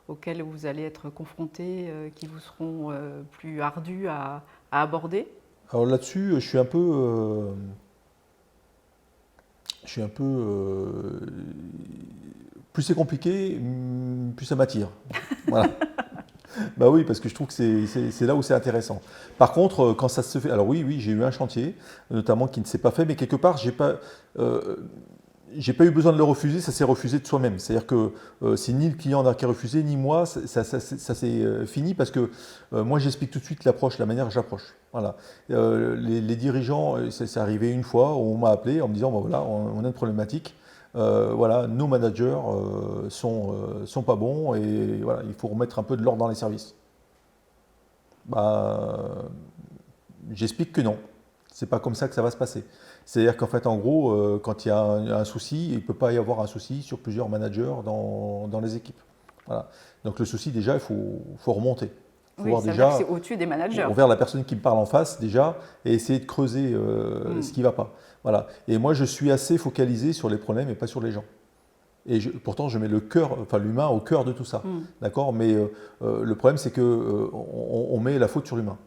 auxquels vous allez être confrontés, qui vous seront plus ardus à aborder? Alors là-dessus, je suis un peu plus c'est compliqué, plus ça m'attire. Voilà. Bah oui, parce que je trouve que c'est là où c'est intéressant. Par contre, quand ça se fait, alors oui, j'ai eu un chantier, notamment qui ne s'est pas fait, mais quelque part, j'ai pas eu besoin de le refuser, ça s'est refusé de soi-même. C'est-à-dire que c'est ni le client qui a refusé, ni moi, ça s'est fini parce que moi j'explique tout de suite l'approche, la manière que j'approche. Voilà. Les dirigeants, c'est arrivé une fois, où on m'a appelé en me disant, bon, voilà, on a une problématique. Voilà, nos managers sont pas bons et voilà, il faut remettre un peu de l'ordre dans les services. Bah, j'explique que non, c'est pas comme ça que ça va se passer. C'est-à-dire qu'en fait, en gros, quand il y a un souci, il ne peut pas y avoir un souci sur plusieurs managers dans les équipes. Voilà. Donc le souci, déjà, il faut remonter. Oui, ça veut dire que c'est au-dessus des managers. Vers la personne qui me parle en face déjà et essayer de creuser ce qui ne va pas. Voilà. Et moi, je suis assez focalisé sur les problèmes et pas sur les gens. Et pourtant, je mets l'humain au cœur de tout ça. D'accord. Mais le problème, c'est qu'on met la faute sur l'humain.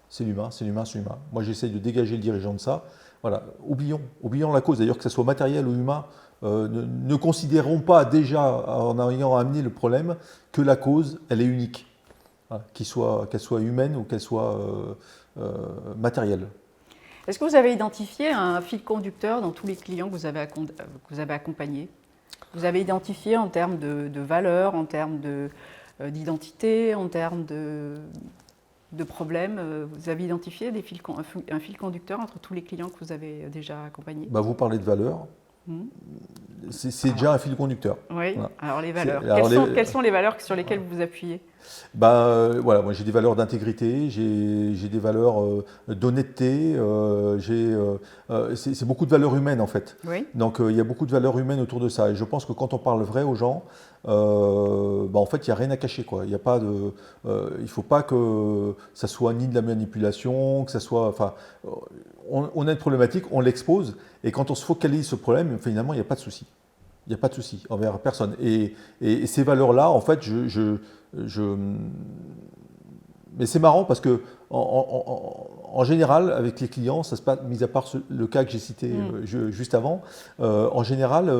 C'est l'humain, c'est l'humain, c'est l'humain. Moi, j'essaie de dégager le dirigeant de ça. Voilà. Oublions la cause. D'ailleurs, que ce soit matériel ou humain, ne considérons pas déjà, en ayant amené le problème, que la cause, elle est unique. Voilà, qu'elle soit humaine ou qu'elle soit matérielle. Est-ce que vous avez identifié un fil conducteur dans tous les clients que vous avez accompagnés? Vous avez identifié en termes de valeurs, en termes d'identité, en termes de problèmes, vous avez identifié un fil conducteur entre tous les clients que vous avez déjà accompagnés? Bah, vous parlez de valeurs. C'est déjà un fil conducteur. Oui, voilà. Alors les valeurs. Quelles sont les valeurs sur lesquelles vous vous appuyez? Voilà, moi j'ai des valeurs d'intégrité, j'ai des valeurs d'honnêteté, c'est beaucoup de valeurs humaines en fait. Oui. Donc il y a beaucoup de valeurs humaines autour de ça. Et je pense que quand on parle vrai aux gens, en fait il n'y a rien à cacher, quoi. Il ne faut pas que ça soit ni de la manipulation, que ça soit. Enfin, on a une problématique, on l'expose, et quand on se focalise sur ce problème, finalement il n'y a pas de souci. Il n'y a pas de souci envers personne. Et ces valeurs-là, en fait, mais c'est marrant parce que en général, avec les clients, ça se passe, mis à part le cas que j'ai cité juste avant, en général,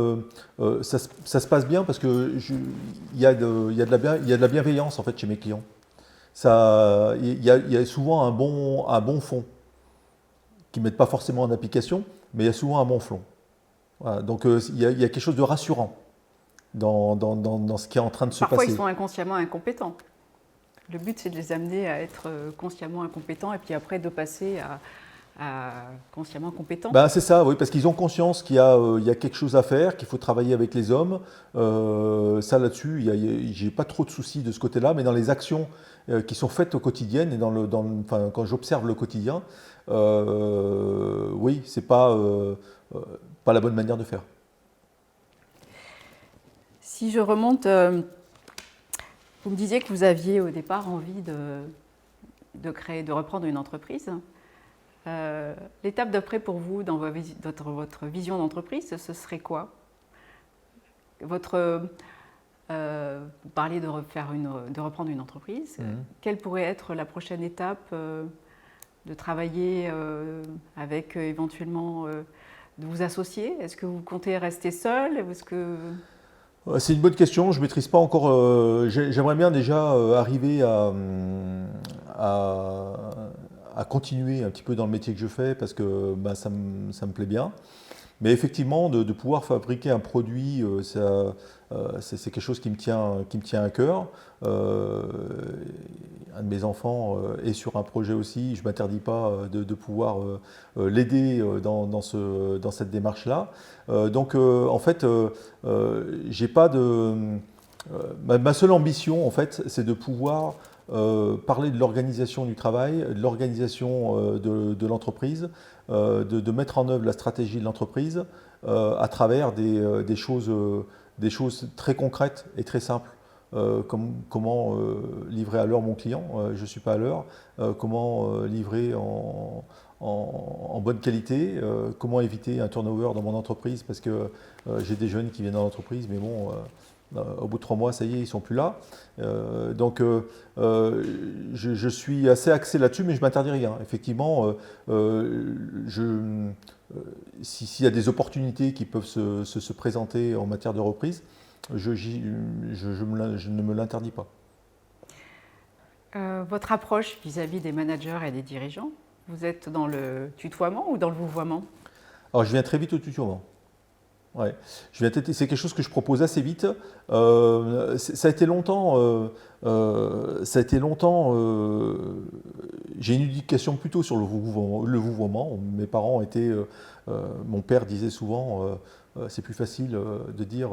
ça se passe bien parce que il y a de la bienveillance en fait chez mes clients. Il y a souvent un bon fond qui ne mettent pas forcément en application, mais il y a souvent un bon fond. Voilà, donc il y a quelque chose de rassurant dans ce qui est en train de se passer. Parfois, ils sont inconsciemment incompétents. Le but, c'est de les amener à être consciemment incompétents et puis après de passer à consciemment compétents. C'est ça, oui, parce qu'ils ont conscience qu'il y a quelque chose à faire, qu'il faut travailler avec les hommes. Ça, là-dessus, j'ai pas trop de soucis de ce côté-là, mais dans les actions qui sont faites au quotidien et quand j'observe le quotidien, oui, c'est pas la bonne manière de faire. Si je remonte, vous me disiez que vous aviez au départ envie de reprendre une entreprise. L'étape d'après pour vous, dans votre vision d'entreprise, ce serait quoi? Vous parliez de reprendre une entreprise. Quelle pourrait être la prochaine étape de travailler avec éventuellement de vous associer? Est-ce que vous comptez rester seul? C'est une bonne question, je ne maîtrise pas encore. J'aimerais bien déjà arriver à continuer un petit peu dans le métier que je fais parce que ça me plaît bien. Mais effectivement, de pouvoir fabriquer un produit, c'est quelque chose qui me tient à cœur. Un de mes enfants est sur un projet aussi, je ne m'interdis pas de pouvoir l'aider dans cette démarche-là. Donc en fait, j'ai pas de Ma seule ambition, en fait, c'est de pouvoir parler de l'organisation du travail, de l'organisation de l'entreprise, de mettre en œuvre la stratégie de l'entreprise à travers des choses très concrètes et très simples. Comme comment livrer à l'heure mon client, je ne suis pas à l'heure, comment livrer en bonne qualité, comment éviter un turnover dans mon entreprise parce que j'ai des jeunes qui viennent dans l'entreprise, mais bon, au bout de 3 mois, ça y est, ils ne sont plus là. Je suis assez axé là-dessus, mais je ne m'interdis rien. Effectivement, s'il y a des opportunités qui peuvent se présenter en matière de reprise, je ne me l'interdis pas. Votre approche vis-à-vis des managers et des dirigeants, vous êtes dans le tutoiement ou dans le vouvoiement? Alors, je viens très vite au tutoiement. Ouais. C'est quelque chose que je propose assez vite. Ça a été longtemps. J'ai une éducation plutôt sur le vouvoiement. Mes parents étaient. Mon père disait souvent, c'est plus facile de dire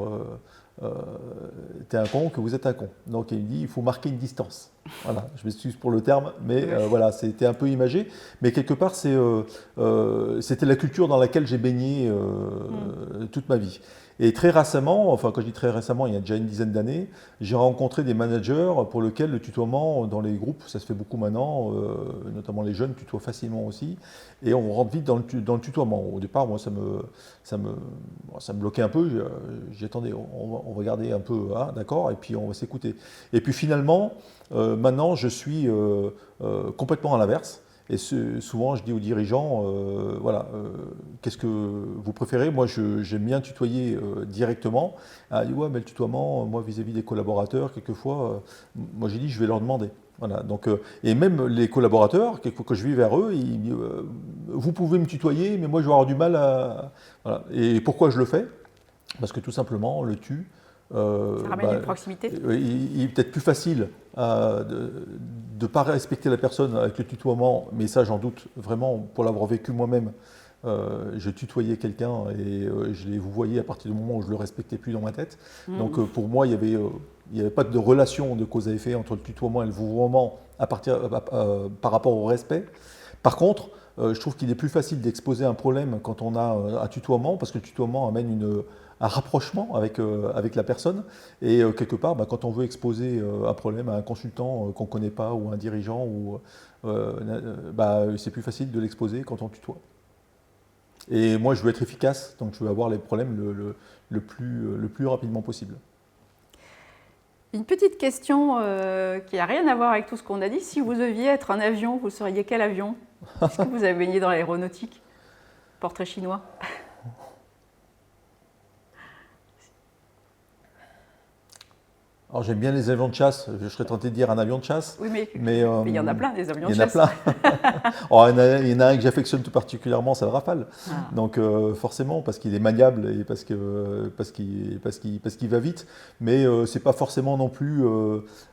t'es un con que vous êtes un con. Donc il me dit il faut marquer une distance. Voilà, je m'excuse pour le terme, mais voilà, c'était un peu imagé. Mais quelque part, c'était la culture dans laquelle j'ai baigné toute ma vie. Et très récemment, enfin quand je dis très récemment, il y a déjà une dizaine d'années, j'ai rencontré des managers pour lesquels le tutoiement dans les groupes, ça se fait beaucoup maintenant, notamment les jeunes tutoient facilement aussi, et on rentre vite dans le tutoiement. Au départ, moi, ça me bloquait un peu, j'attendais, on va regarder un peu, ah, d'accord, et puis on va s'écouter. Et puis finalement, maintenant, je suis complètement à l'inverse. Et souvent, je dis aux dirigeants, voilà, qu'est-ce que vous préférez? Moi, j'aime bien tutoyer directement. Ah, dit, ouais, mais le tutoiement, moi, vis-à-vis des collaborateurs, quelquefois, moi, j'ai dit, je vais leur demander. Voilà, donc, et même les collaborateurs, quelquefois que je vais vers eux, ils disent, vous pouvez me tutoyer, mais moi, je vais avoir du mal à... Voilà. Et pourquoi je le fais? Parce que tout simplement, le tu... ça ramène une proximité. Il est peut-être plus facile de ne pas respecter la personne avec le tutoiement, mais ça j'en doute vraiment pour l'avoir vécu moi-même. Je tutoyais quelqu'un et je l'ai vouvoyé à partir du moment où je ne le respectais plus dans ma tête. Donc pour moi, il n'y avait pas de relation de cause à effet entre le tutoiement et le vouvoiement par rapport au respect. Par contre, je trouve qu'il est plus facile d'exposer un problème quand on a un tutoiement, parce que le tutoiement amène un rapprochement avec la personne. Et quelque part, quand on veut exposer un problème à un consultant qu'on ne connaît pas ou un dirigeant, c'est plus facile de l'exposer quand on tutoie. Et moi, je veux être efficace, donc je veux avoir les problèmes le plus rapidement possible. Une petite question qui n'a rien à voir avec tout ce qu'on a dit. Si vous deviez être un avion, vous seriez quel avion? Est-ce que vous avez baigné dans l'aéronautique? Portrait chinois. Alors j'aime bien les avions de chasse, je serais tenté de dire un avion de chasse. Oui, mais il y en a plein des avions de chasse. Il y en a plein. Oh, il y en a un que j'affectionne tout particulièrement, c'est le Rafale. Ah. Donc forcément, parce qu'il est maniable et parce qu'il va vite, mais c'est pas forcément non plus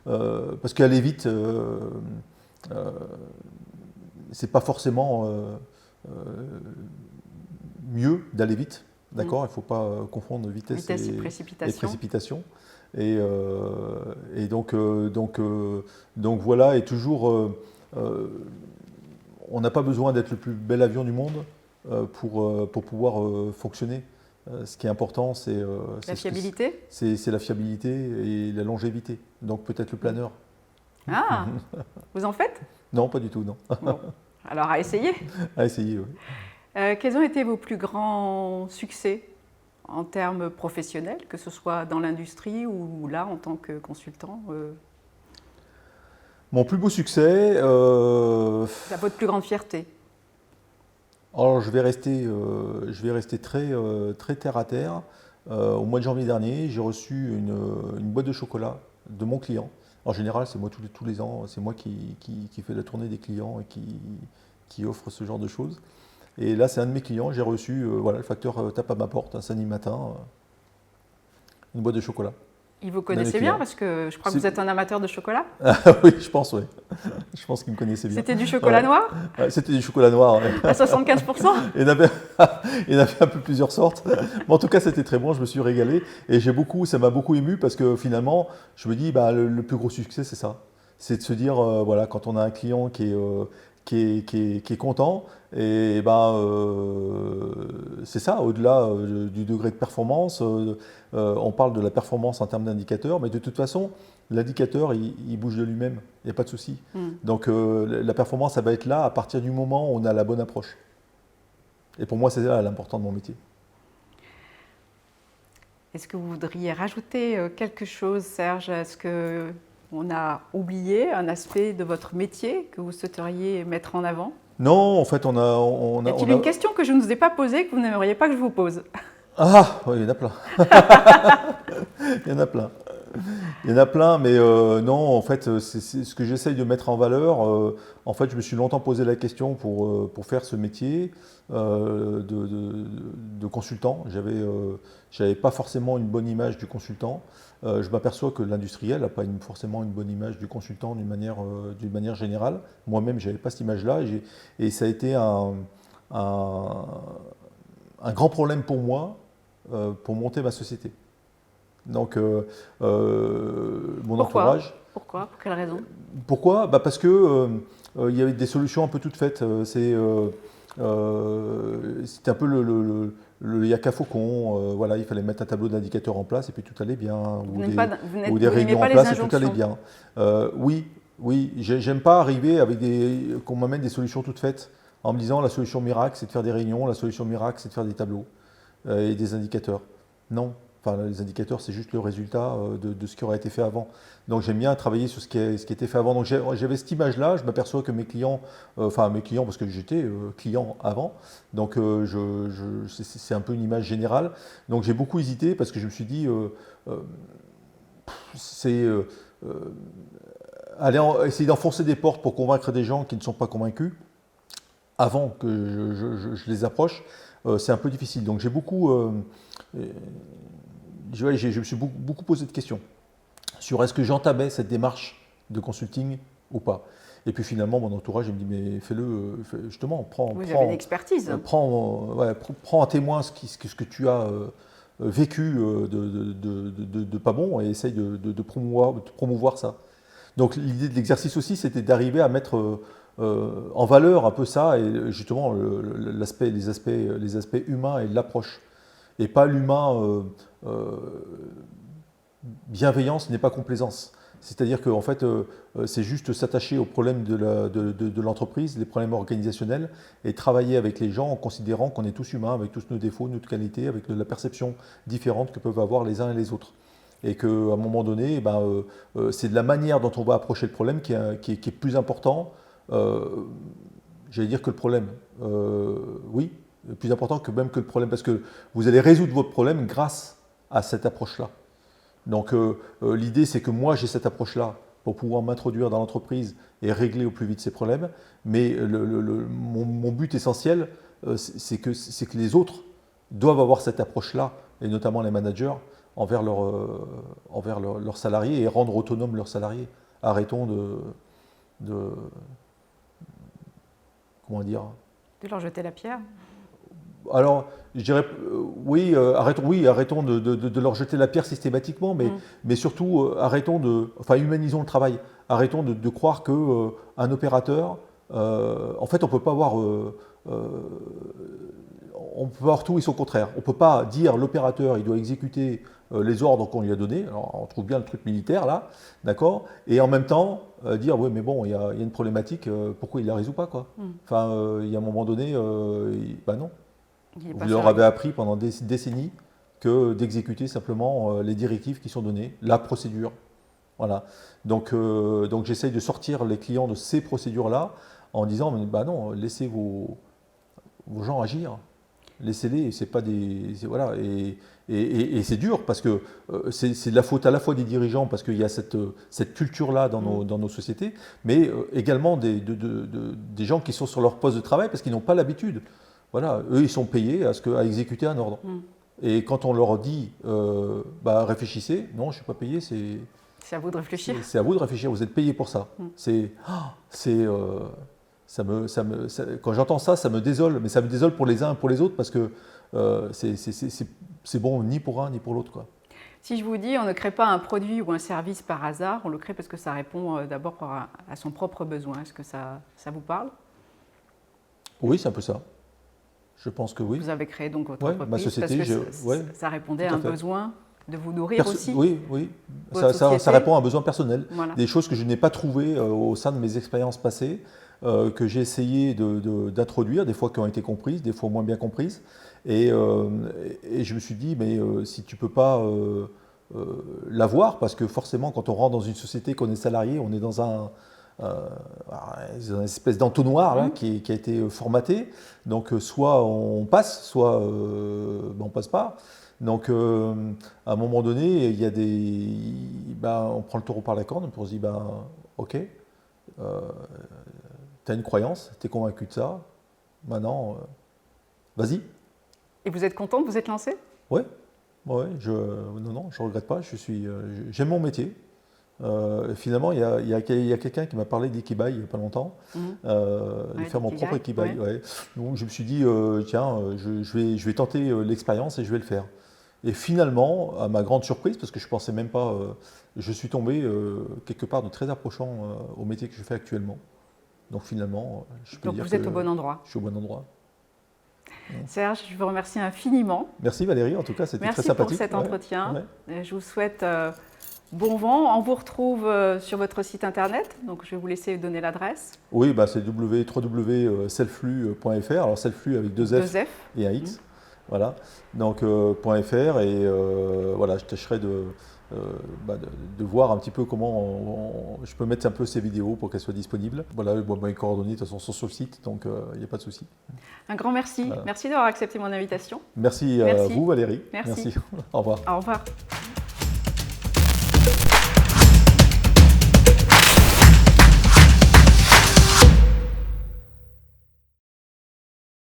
parce qu'aller vite, c'est pas forcément mieux d'aller vite. D'accord, il ne faut pas confondre vitesse et précipitation. Et donc voilà, et toujours, on n'a pas besoin d'être le plus bel avion du monde pour pouvoir fonctionner. Ce qui est important, c'est la fiabilité. C'est la fiabilité et la longévité. Donc peut-être le planeur. Ah, vous en faites? Non, pas du tout, non. Bon. Alors à essayer. À essayer, oui. Quels ont été vos plus grands succès en termes professionnels, que ce soit dans l'industrie ou là en tant que consultant? Mon plus beau succès... votre plus grande fierté? Alors je vais rester très terre à terre. Au mois de janvier dernier, j'ai reçu une boîte de chocolat de mon client. En général, c'est moi tous les ans, c'est moi qui fais la tournée des clients et qui offre ce genre de choses. Et là, c'est un de mes clients, j'ai reçu, le facteur tape à ma porte un samedi matin, une boîte de chocolat. Ils vous connaissaient bien parce que je crois que vous êtes un amateur de chocolat. Oui, je pense, oui. Je pense qu'ils me connaissaient bien. C'était du chocolat noir? C'était du chocolat noir. À 75%? Il y en avait un peu plusieurs sortes. Mais en tout cas, c'était très bon, je me suis régalé. Et ça m'a beaucoup ému parce que finalement, je me dis, le plus gros succès, c'est ça. C'est de se dire, voilà, quand on a un client qui est content, et c'est ça, au-delà du degré de performance, on parle de la performance en termes d'indicateurs, mais de toute façon, l'indicateur, il bouge de lui-même, il n'y a pas de souci. Donc la performance, ça va être là à partir du moment où on a la bonne approche. Et pour moi, c'est là l'important de mon métier. Est-ce que vous voudriez rajouter quelque chose, Serge? Est-ce qu'on a oublié un aspect de votre métier que vous souhaiteriez mettre en avant? Non, en fait, Y a-t-il une question que je ne vous ai pas posée, que vous n'aimeriez pas que je vous pose? Ah, oui, il y en a plein. Il y en a plein. Il y en a plein, mais non, en fait, c'est ce que j'essaye de mettre en valeur. En fait, je me suis longtemps posé la question pour faire ce métier de consultant. J'avais pas forcément une bonne image du consultant. Je m'aperçois que l'industriel n'a pas forcément une bonne image du consultant d'une manière générale. Moi-même, je n'avais pas cette image-là et ça a été un grand problème pour moi pour monter ma société. Donc, mon entourage. Pourquoi? Pour quelle raison? Pourquoi? Parce que il y avait des solutions un peu toutes faites. C'était un peu le yak à faucon. Voilà, il fallait mettre un tableau d'indicateurs en place et puis tout allait bien. Ou des réunions en place et tout allait bien. Oui, j'aime pas arriver avec qu'on m'amène des solutions toutes faites en me disant la solution miracle, c'est de faire des réunions, la solution miracle, c'est de faire des tableaux et des indicateurs. Non. Enfin, les indicateurs, c'est juste le résultat de ce qui aurait été fait avant. Donc j'aime bien travailler sur ce qui était fait avant. Donc j'avais cette image-là, je m'aperçois que mes clients, parce que j'étais client avant, donc c'est un peu une image générale. Donc j'ai beaucoup hésité parce que je me suis dit, essayer d'enfoncer des portes pour convaincre des gens qui ne sont pas convaincus, avant que je les approche, c'est un peu difficile. Donc j'ai beaucoup... je me suis beaucoup posé de questions sur est-ce que j'entamais cette démarche de consulting ou pas. Et puis finalement, mon entourage il me dit mais fais-le, justement, Vous avez une expertise. Prends en témoin ce que tu as vécu de pas bon et essaye de promouvoir ça. Donc l'idée de l'exercice aussi, c'était d'arriver à mettre en valeur un peu ça et justement les aspects humains et l'approche. Et pas l'humain, bienveillance n'est pas complaisance. C'est-à-dire qu'en fait, c'est juste s'attacher aux problèmes de l'entreprise, les problèmes organisationnels, et travailler avec les gens en considérant qu'on est tous humains, avec tous nos défauts, notre qualité, avec la perception différente que peuvent avoir les uns et les autres. Et qu'à un moment donné, c'est de la manière dont on va approcher le problème qui est plus important, j'allais dire que le problème. Oui, plus important même que le problème, parce que vous allez résoudre votre problème grâce à cette approche-là. Donc l'idée, c'est que moi, j'ai cette approche-là pour pouvoir m'introduire dans l'entreprise et régler au plus vite ces problèmes, mais mon but essentiel, c'est que les autres doivent avoir cette approche-là, et notamment les managers, envers leurs salariés et rendre autonomes leurs salariés. Arrêtons comment dire? De leur jeter la pierre. Alors, je dirais, arrêtons de leur jeter la pierre systématiquement, mais surtout, humanisons le travail. Arrêtons de croire qu'un opérateur, en fait, on peut pas avoir tout et son contraire. On ne peut pas dire l'opérateur, il doit exécuter les ordres qu'on lui a donnés. Alors, on trouve bien le truc militaire là, d'accord. Et en même temps, dire oui, mais bon, il y a une problématique, pourquoi il ne la résout pas, quoi. Enfin, il y a un moment donné, non. Vous leur avez appris pendant des décennies que d'exécuter simplement les directives qui sont données, la procédure. Voilà. Donc j'essaye de sortir les clients de ces procédures-là en disant non, laissez vos gens agir. Laissez-les, c'est pas des. Voilà. Et c'est dur parce que c'est de la faute à la fois des dirigeants parce qu'il y a cette culture-là dans nos sociétés, mais également des gens qui sont sur leur poste de travail parce qu'ils n'ont pas l'habitude. Voilà, eux, ils sont payés à exécuter un ordre. Et quand on leur dit réfléchissez, non, je ne suis pas payé, c'est à vous de réfléchir. C'est à vous de réfléchir, vous êtes payé pour ça. Quand j'entends ça, ça me désole, mais ça me désole pour les uns et pour les autres parce que c'est bon ni pour un ni pour l'autre, quoi. Si je vous dis on ne crée pas un produit ou un service par hasard, on le crée parce que ça répond d'abord à son propre besoin. Est-ce que ça vous parle? Oui, c'est un peu ça. Je pense que oui. Vous avez créé donc votre entreprise ma société, parce que ça répondait à un besoin de vous nourrir aussi. Oui, ça répond à un besoin personnel. Voilà. Des choses que je n'ai pas trouvées au sein de mes expériences passées, que j'ai essayé d'introduire, des fois qui ont été comprises, des fois moins bien comprises. Et je me suis dit, mais si tu ne peux pas l'avoir, parce que forcément, quand on rentre dans une société, qu'on est salarié, on est dans une espèce d'entonnoir là, qui a été formaté. Donc, soit on passe, soit on ne passe pas. Donc, à un moment donné, il y a on prend le taureau par la corne, et on se dit, ok, tu as une croyance, tu es convaincu de ça, maintenant, vas-y. Et vous êtes content de vous être lancé? Oui, je ne regrette pas, j'aime mon métier. Finalement, il y a quelqu'un qui m'a parlé d'ikigai il n'y a pas longtemps, de faire mon propre ikigai. Ouais. Donc je me suis dit, tiens, je vais tenter l'expérience et je vais le faire. Et finalement, à ma grande surprise, parce que je ne pensais même pas, je suis tombé quelque part de très approchant au métier que je fais actuellement. Donc finalement, je peux dire que vous êtes au bon endroit. Je suis au bon endroit. Serge, je vous remercie infiniment. Merci Valérie, en tout cas, c'était très sympathique. Merci pour cet entretien. Ouais. Je vous souhaite bon vent. On vous retrouve sur votre site internet, donc je vais vous laisser donner l'adresse. Oui, c'est www.selflu.fr, alors Selflu avec deux F et un X. Voilà, donc .fr et voilà, je tâcherai de voir un petit peu comment je peux mettre un peu ces vidéos pour qu'elles soient disponibles. Voilà, mes coordonnées de toute façon sont sur le site, donc il n'y a pas de souci. Un grand merci. Voilà. Merci d'avoir accepté mon invitation. Merci à vous Valérie. Merci. Au revoir. Au revoir.